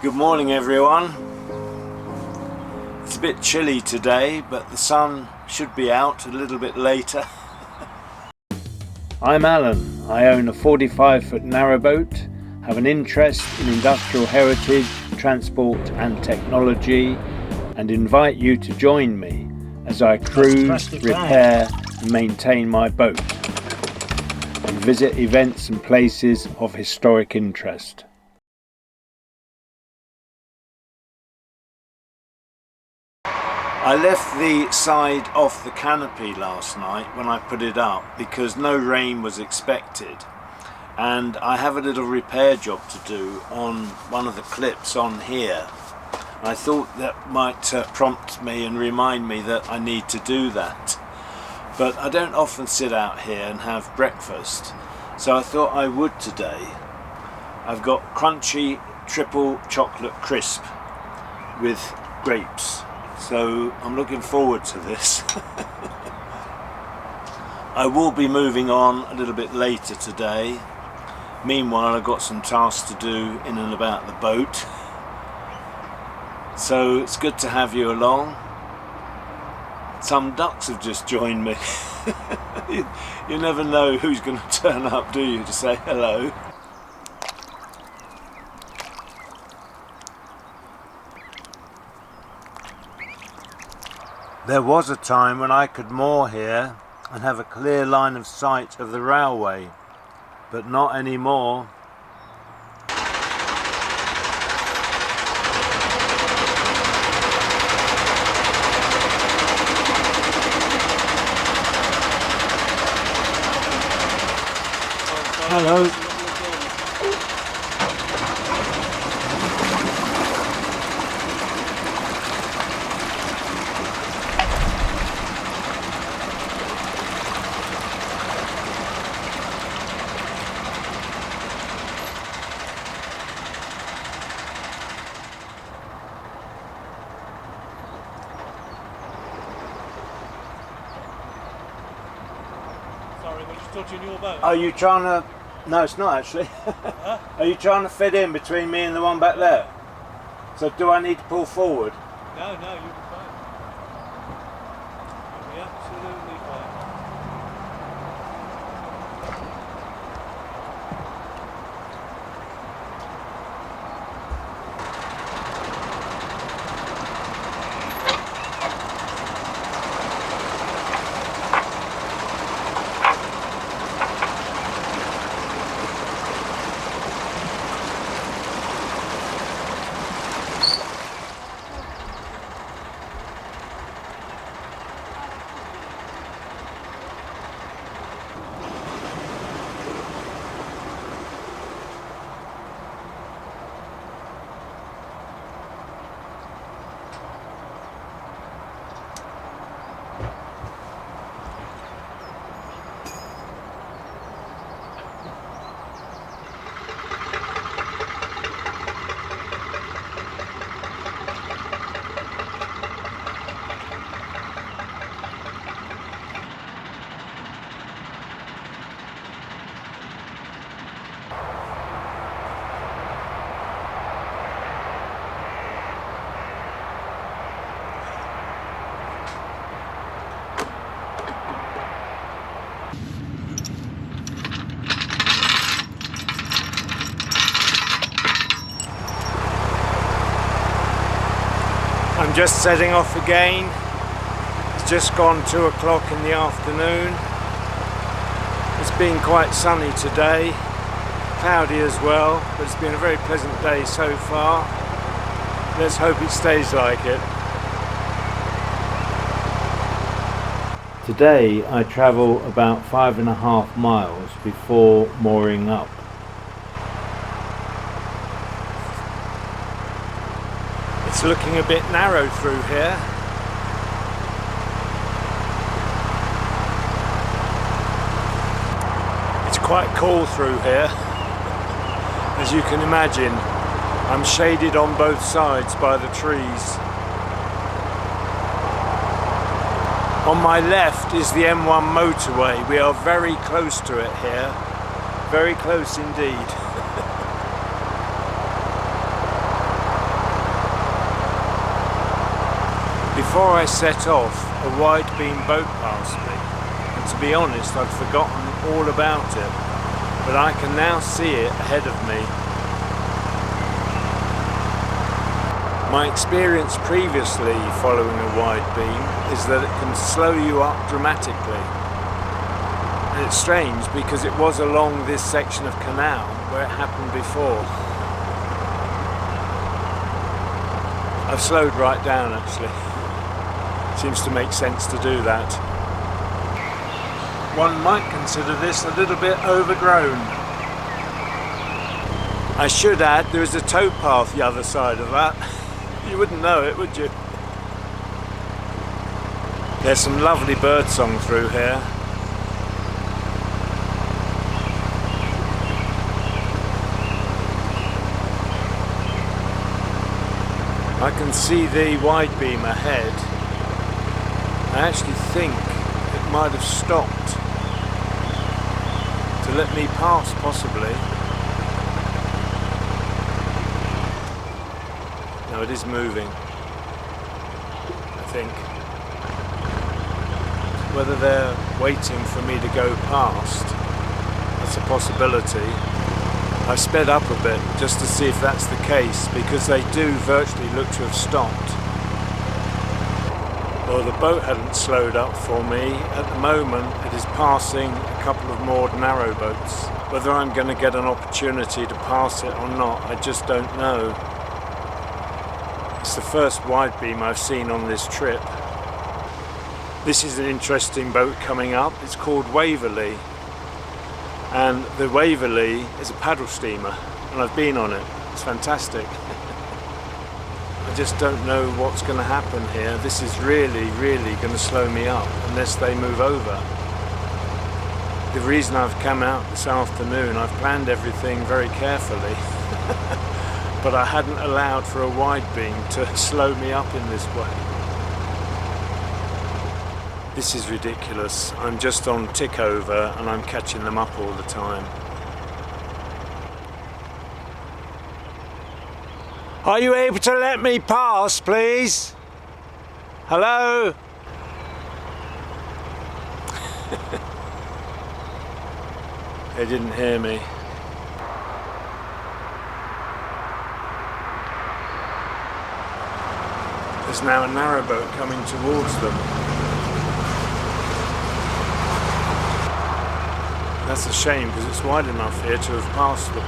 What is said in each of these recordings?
Good morning everyone. It's a bit chilly today, but the sun should be out a little bit later. I'm Alan. I own a 45-foot narrowboat, have an interest in industrial heritage, transport and technology, and invite you to join me as I cruise, repair and maintain my boat and visit events and places of historic interest. I left the side off the canopy last night when I put it up because no rain was expected, and I have a little repair job to do on one of the clips on here. I thought that might prompt me and remind me that I need to do that, but I don't often sit out here and have breakfast, so I thought I would today. I've got crunchy triple chocolate crisp with grapes. So I'm looking forward to this. I will be moving on a little bit later today. Meanwhile, I've got some tasks to do in and about the boat. So it's good to have you along. Some ducks have just joined me. You never know who's going to turn up, do you, to say hello. There was a time when I could moor here and have a clear line of sight of the railway, but not anymore. Hello. In your boat? Are you trying to... No, it's not actually. Huh? Are you trying to fit in between me and the one back there? So do I need to pull forward? No, you'll be fine. You'll be absolutely fine. I'm just setting off again. It's just gone 2 o'clock in the afternoon. It's been quite sunny today, cloudy as well, but it's been a very pleasant day so far. Let's hope it stays like it. Today I travel about 5.5 miles before mooring up. It's looking a bit narrow through here. It's quite cool through here. As you can imagine, I'm shaded on both sides by the trees. On my left is the M1 motorway. We are very close to it here. Very close indeed. Before I set off, a wide beam boat passed me, and to be honest, I'd forgotten all about it, but I can now see it ahead of me. My experience previously following a wide beam is that it can slow you up dramatically. And it's strange because it was along this section of canal where it happened before. I've slowed right down actually. Seems to make sense to do that. One might consider this a little bit overgrown. I should add there is a towpath the other side of that. You wouldn't know it, would you? There's some lovely birdsong through here. I can see the wide beam ahead. I actually think it might have stopped to let me pass, possibly. No, it is moving, I think. Whether they're waiting for me to go past, that's a possibility. I sped up a bit just to see if that's the case, because they do virtually look to have stopped. Well, the boat hadn't slowed up for me. At the moment, it is passing a couple of moored narrowboats. Whether I'm going to get an opportunity to pass it or not, I just don't know. It's the first wide beam I've seen on this trip. This is an interesting boat coming up. It's called Waverley. And the Waverley is a paddle steamer, and I've been on it. It's fantastic. I just don't know what's going to happen here. This is really, really going to slow me up unless they move over. The reason I've come out this afternoon, I've planned everything very carefully, but I hadn't allowed for a wide beam to slow me up in this way. This is ridiculous. I'm just on tick over and I'm catching them up all the time. Are you able to let me pass, please? Hello? They didn't hear me. There's now a narrowboat coming towards them. That's a shame because it's wide enough here to have passed them.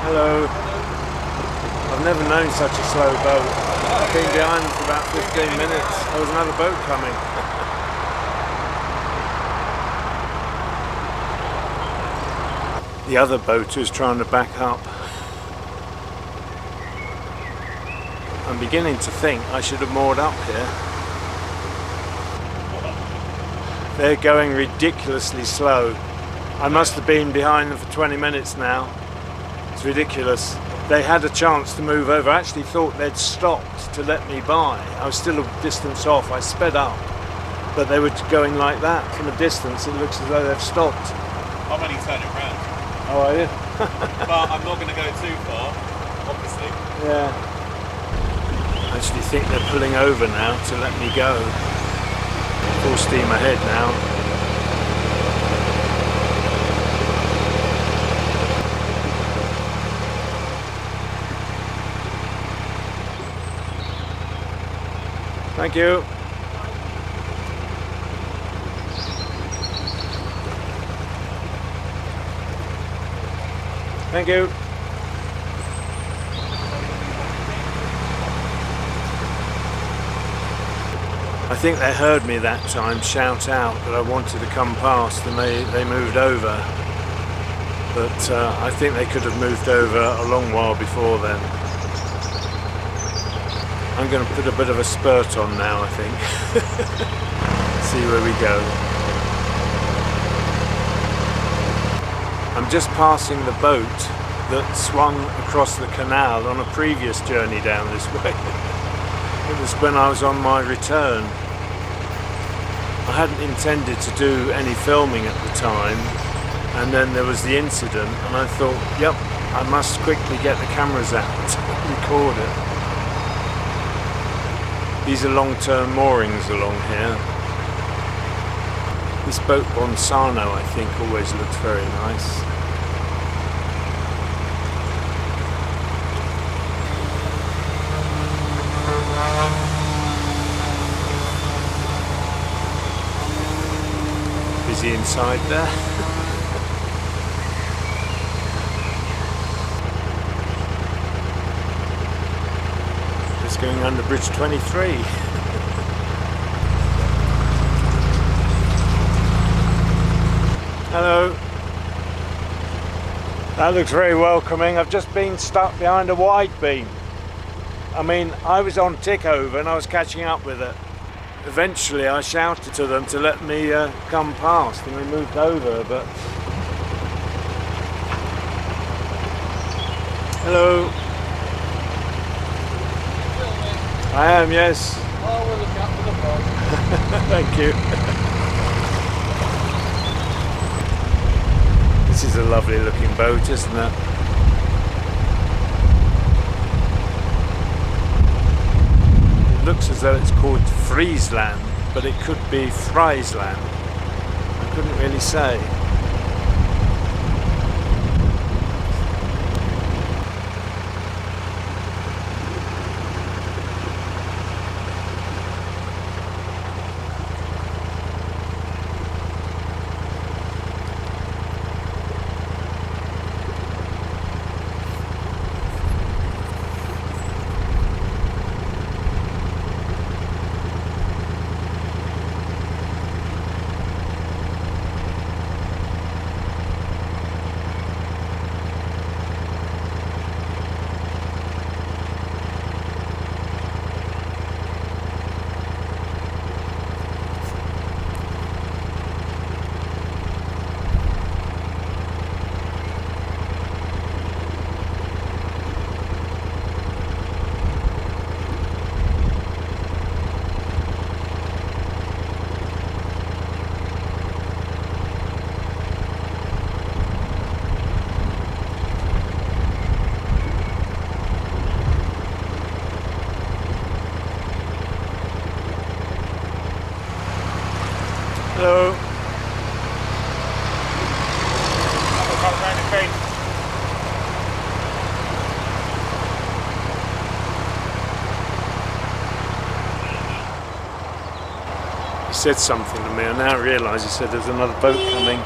Hello. I've never known such a slow boat. I've been behind them for about 15 minutes. There was another boat coming. The other boat is trying to back up. I'm beginning to think I should have moored up here. They're going ridiculously slow. I must have been behind them for 20 minutes now. It's ridiculous. They had a chance to move over. I actually thought they'd stopped to let me by. I was still a distance off. I sped up, but they were going like that. From a distance, it looks as though they've stopped. I'm only turning round. Oh, are you? But I'm not going to go too far, obviously. Yeah. I actually think they're pulling over now to let me go. Full steam ahead now. Thank you. Thank you. I think they heard me that time shout out that I wanted to come past, and they moved over. But I think they could have moved over a long while before then. I'm going to put a bit of a spurt on now, I think. See where we go. I'm just passing the boat that swung across the canal on a previous journey down this way. It was when I was on my return. I hadn't intended to do any filming at the time, and then there was the incident, and I thought, yep, I must quickly get the cameras out and record it. These are long-term moorings along here. This boat Bonsano, I think, always looks very nice. Busy inside there. Just going under Bridge 23. Hello. That looks very welcoming. I've just been stuck behind a wide beam. I mean, I was on tick over and I was catching up with it. Eventually I shouted to them to let me come past and we moved over, but... Hello. I am, yes. Oh, we'll look out for the boat. Thank you. This is a lovely looking boat, isn't it? It looks as though it's called Friesland, but it could be Friesland. I couldn't really say. Hello. He said something to me, and now I realise he said there's another boat coming.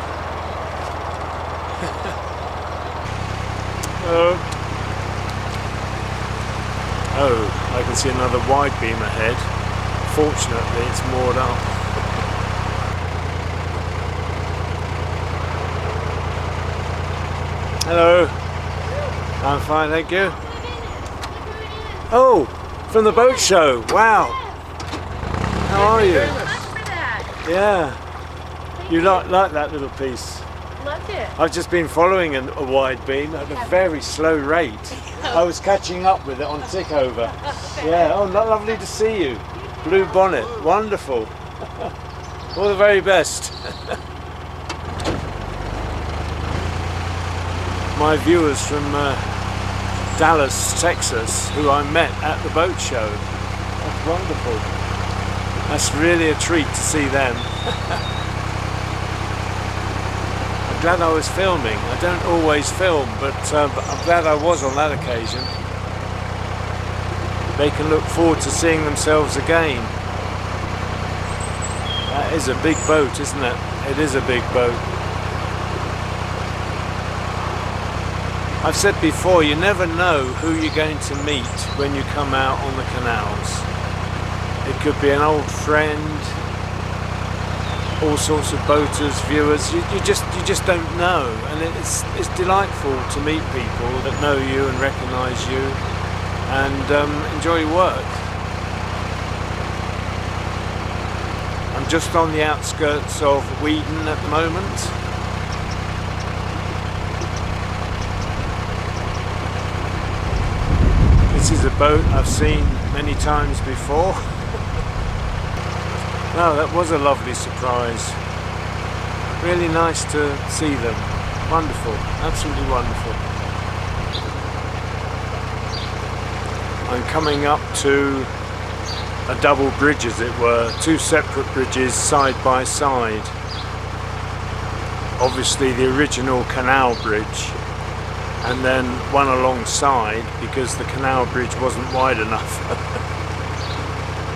Hello. Oh, I can see another wide beam ahead. Fortunately, it's moored up. Hello. I'm fine, thank you. Oh, from the boat show. Wow. How are you? Yeah. You like that little piece? Loved it. I've just been following a wide beam at a very slow rate. I was catching up with it on tick over. Yeah. Oh, lovely to see you. Blue bonnet. Wonderful. All the very best. My viewers from Dallas, Texas, who I met at the boat show. That's wonderful. That's really a treat to see them. I'm glad I was filming. I don't always film, but I'm glad I was on that occasion. They can look forward to seeing themselves again. That is a big boat, isn't it? It is a big boat. I've said before, you never know who you're going to meet when you come out on the canals. It could be an old friend, all sorts of boaters, viewers. You just don't know, and it's delightful to meet people that know you and recognise you and enjoy your work. I'm just on the outskirts of Weeden at the moment. This is a boat I've seen many times before. No, that was a lovely surprise. Really nice to see them. Wonderful, absolutely wonderful. I'm coming up to a double bridge, as it were, two separate bridges side by side. Obviously the original canal bridge, and then one alongside because the canal bridge wasn't wide enough.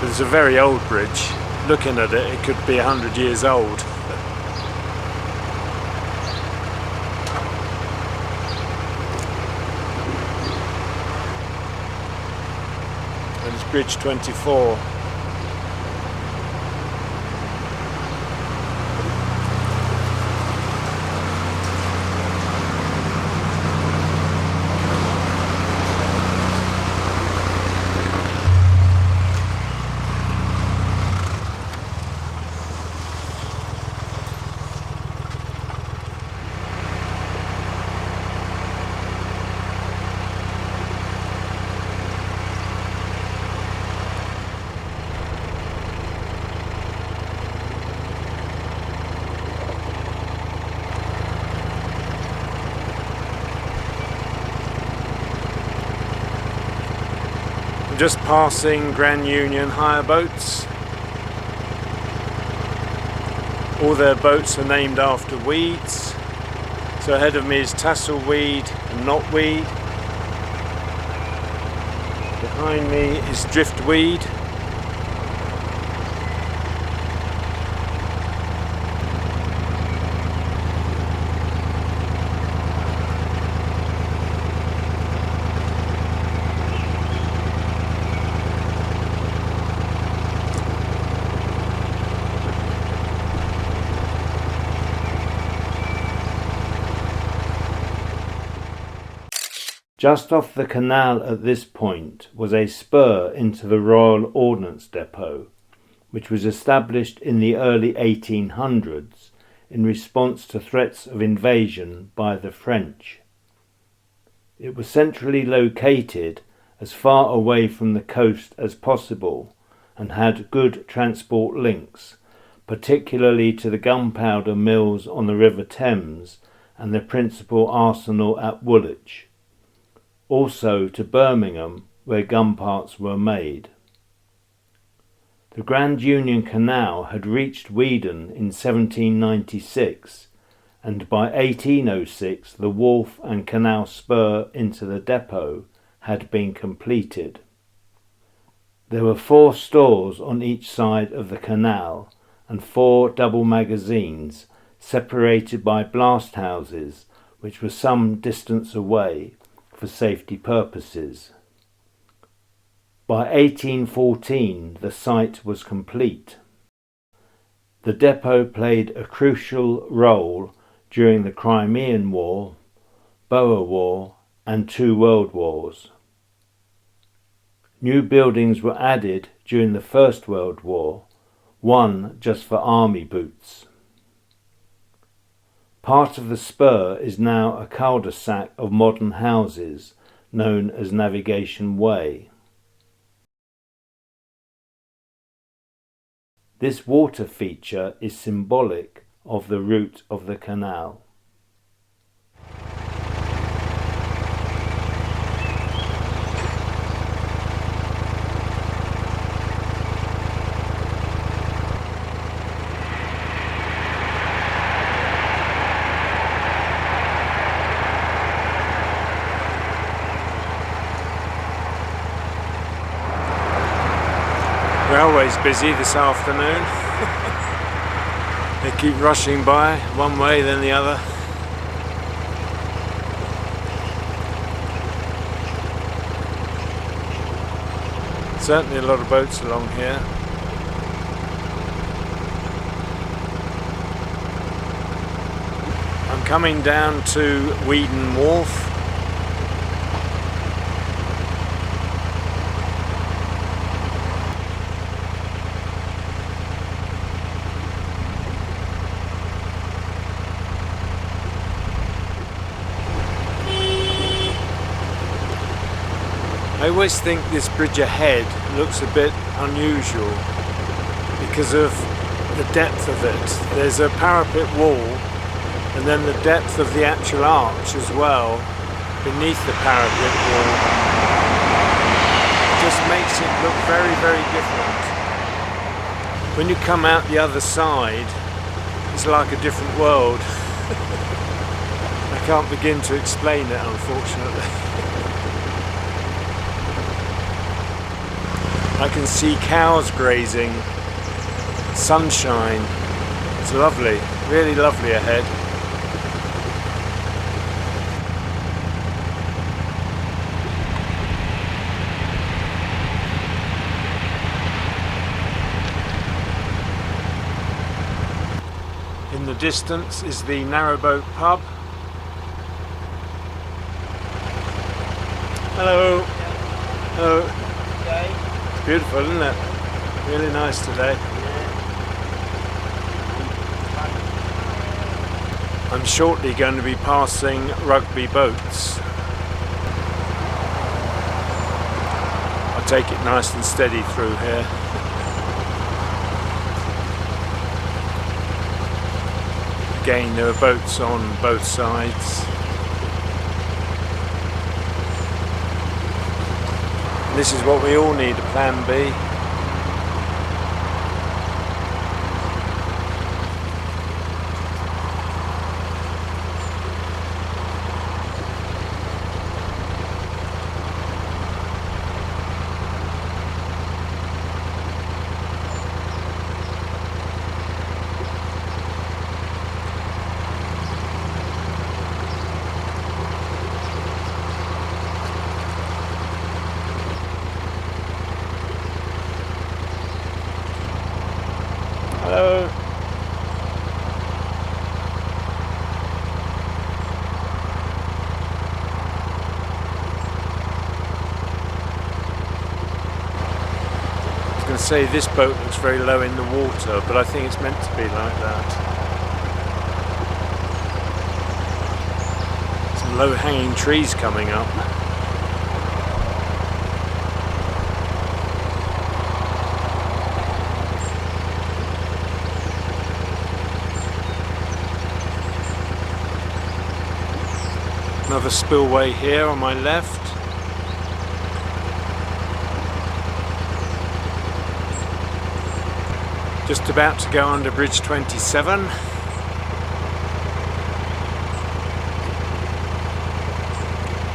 But it's a very old bridge. Looking at it, it could be 100 years old. And it's Bridge 24. Just passing Grand Union hire boats. All their boats are named after weeds. So ahead of me is tasselweed and knotweed. Behind me is driftweed. Just off the canal at this point was a spur into the Royal Ordnance Depot, which was established in the early 1800s in response to threats of invasion by the French. It was centrally located as far away from the coast as possible and had good transport links, particularly to the gunpowder mills on the River Thames and the principal arsenal at Woolwich. Also to Birmingham, where gun parts were made. The Grand Union Canal had reached Weeden in 1796, and by 1806 the wharf and canal spur into the depot had been completed. There were 4 stores on each side of the canal and 4 double magazines separated by blast houses, which were some distance away for safety purposes. By 1814 the site was complete. The depot played a crucial role during the Crimean War, Boer War and 2 World Wars. New buildings were added during the First World War, one just for army boots. Part of the spur is now a cul-de-sac of modern houses known as Navigation Way. This water feature is symbolic of the route of the canal. Railway's busy this afternoon. They keep rushing by, one way then the other. Certainly a lot of boats along here. I'm coming down to Weeden Wharf. I always think this bridge ahead looks a bit unusual because of the depth of it. There's a parapet wall and then the depth of the actual arch as well beneath the parapet wall. just makes it look very, very different. When you come out the other side, it's like a different world. I can't begin to explain it, unfortunately. I can see cows grazing, sunshine. It's lovely, really lovely ahead. In the distance is the Narrowboat pub. Hello. Hello. Okay. It's beautiful, isn't it? Really nice today. I'm shortly going to be passing Rugby boats. I'll take it nice and steady through here. Again, there are boats on both sides. This is what we all need, a plan B. Hello. I was going to say this boat looks very low in the water, but I think it's meant to be like that. Some low-hanging trees coming up. Another spillway here on my left. Just about to go under Bridge 27.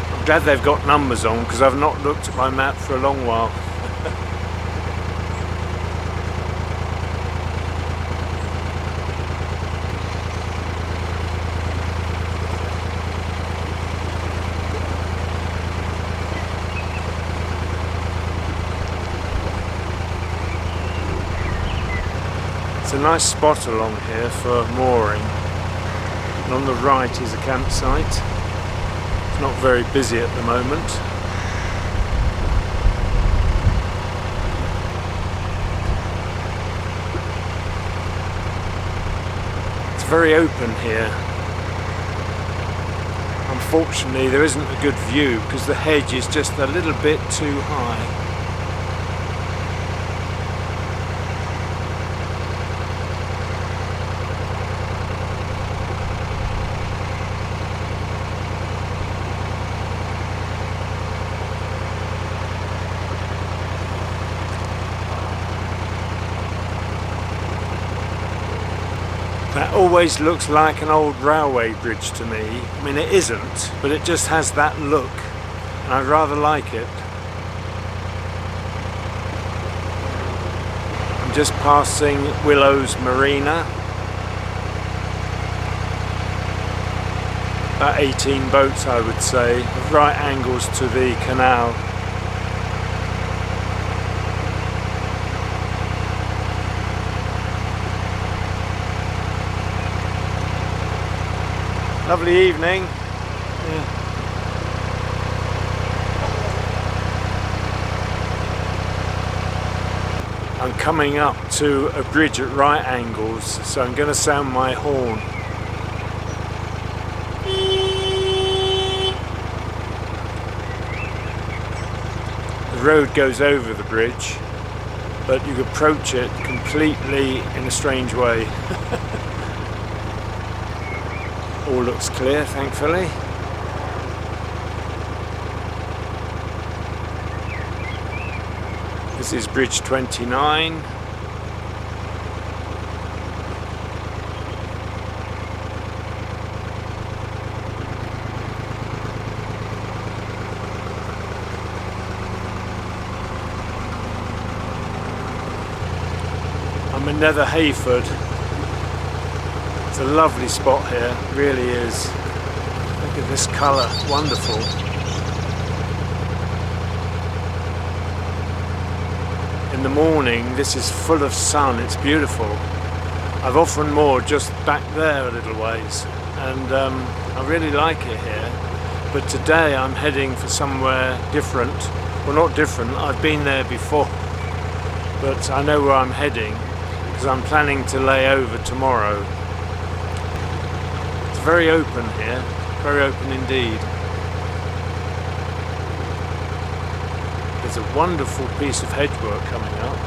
I'm glad they've got numbers on because I've not looked at my map for a long while. It's a nice spot along here for mooring, and on the right is a campsite. It's not very busy at the moment. It's very open here. Unfortunately there isn't a good view because the hedge is just a little bit too high. That always looks like an old railway bridge to me. I mean, it isn't, but it just has that look, and I rather like it. I'm just passing Willow's Marina. About 18 boats, I would say, at right angles to the canal. Lovely evening. Yeah. I'm coming up to a bridge at right angles, so I'm going to sound my horn. The road goes over the bridge, but you approach it completely in a strange way. All looks clear, thankfully. This is Bridge 29. I'm in Nether Hayford. It's a lovely spot here, it really is. Look at this colour, wonderful. In the morning this is full of sun, it's beautiful. I've often moored just back there a little ways and I really like it here. But today I'm heading for somewhere different. Well, not different, I've been there before, but I know where I'm heading because I'm planning to lay over tomorrow. It's very open here, very open indeed. There's a wonderful piece of hedgework coming up.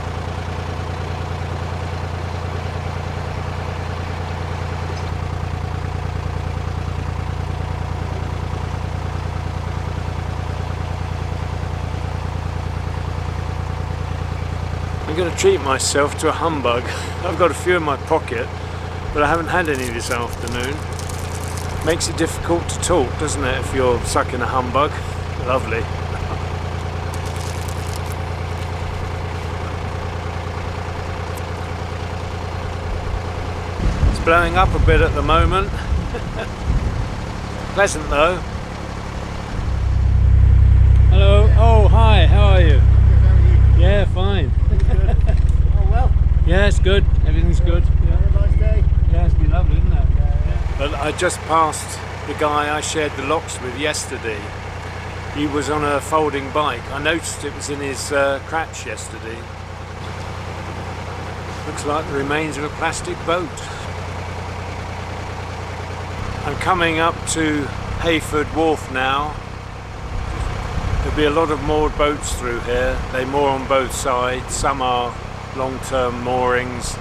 I'm going to treat myself to a humbug. I've got a few in my pocket, but I haven't had any this afternoon. Makes it difficult to talk, doesn't it, if you're sucking a humbug? Lovely. It's blowing up a bit at the moment. Pleasant though. Hello. Oh, hi. How are you? Yeah, fine. Oh well. Yeah, it's good. Everything's good. Yeah. Have a nice day. Yeah, it's been lovely, isn't it? Yeah. But I just passed the guy I shared the locks with yesterday. He was on a folding bike. I noticed it was in his crotch yesterday. Looks like the remains of a plastic boat. I'm coming up to Hayford Wharf now. There'll be a lot of moored boats through here. They moor on both sides. Some are long-term moorings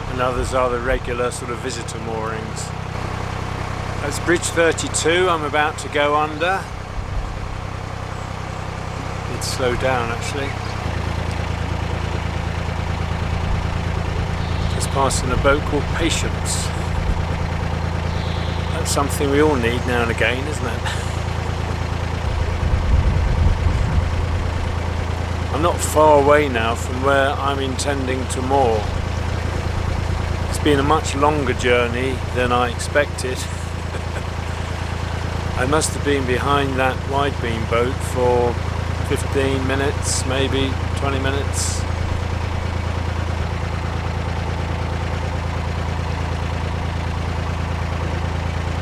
and others are the regular sort of visitor moorings. That's Bridge 32 I'm about to go under. It's slowed down actually. Just passing a boat called Patience. That's something we all need now and again, isn't it? I'm not far away now from where I'm intending to moor. It's been a much longer journey than I expected. I must have been behind that wide beam boat for 15 minutes, maybe 20 minutes.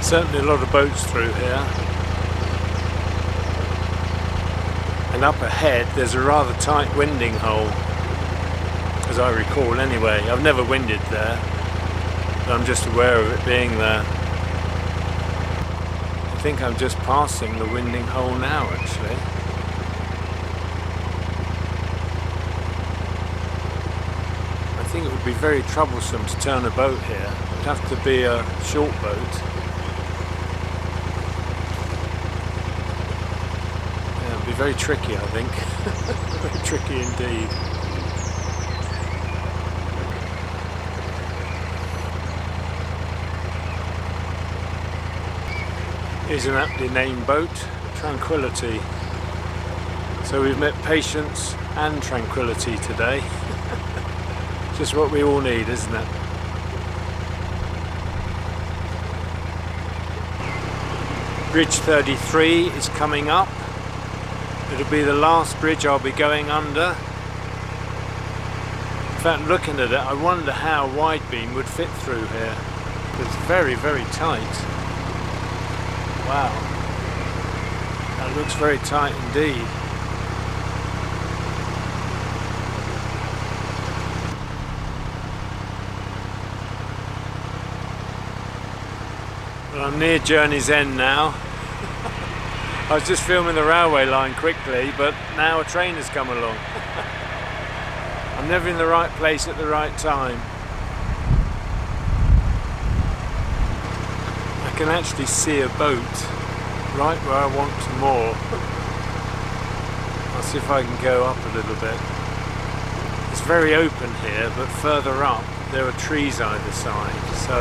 Certainly a lot of boats through here. And up ahead there's a rather tight winding hole, as I recall anyway. I've never winded there, but I'm just aware of it being there. I think I'm just passing the winding hole now actually. I think it would be very troublesome to turn a boat here. It would have to be a short boat. Very tricky, I think. Very tricky indeed. Here's an aptly named boat, Tranquility. So we've met patience and tranquility today. Just what we all need, isn't it? Bridge 33 is coming up. It'll be the last bridge I'll be going under. In fact, looking at it, I wonder how wide beam would fit through here. It's very, very tight. Wow. That looks very tight indeed. Well, I'm near journey's end now. I was just filming the railway line quickly, but now a train has come along. I'm never in the right place at the right time. I can actually see a boat right where I want to moor. I'll see if I can go up a little bit. very open here, but further up there are trees either side, so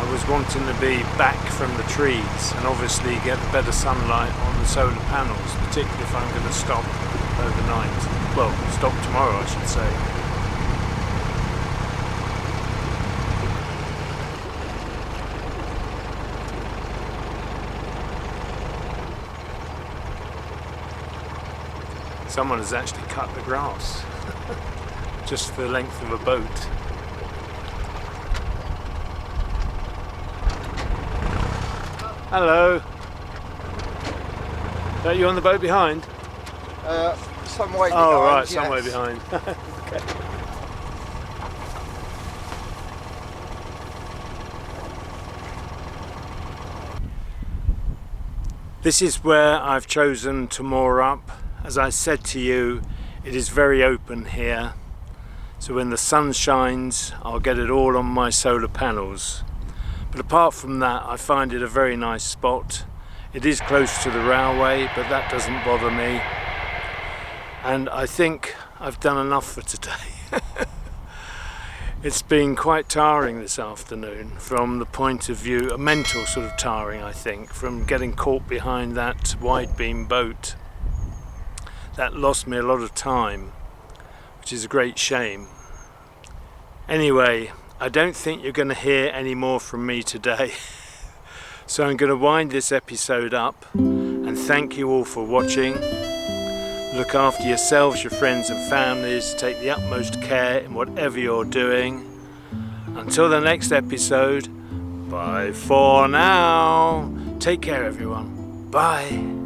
I was wanting to be back from the trees and obviously get better sunlight on the solar panels, particularly if I'm going to stop overnight. Well, stop tomorrow I should say. Someone has actually cut the grass just the length of a boat. Hello. Are you on the boat behind? Some way behind. Oh right, yes. somewhere behind. Okay. This is where I've chosen to moor up. As I said to you, it is very open here, so when the sun shines I'll get it all on my solar panels. But apart from that, I find it a very nice spot. It is close to the railway, but that doesn't bother me. And I think I've done enough for today. It's been quite tiring this afternoon from the point of view, a mental sort of tiring I think, from getting caught behind that wide beam boat. That lost me a lot of time, which is a great shame. Anyway, I don't think you're going to hear any more from me today. So I'm going to wind this episode up and thank you all for watching. Look after yourselves, your friends and families. Take the utmost care in whatever you're doing. Until the next episode, bye for now. Take care everyone. Bye.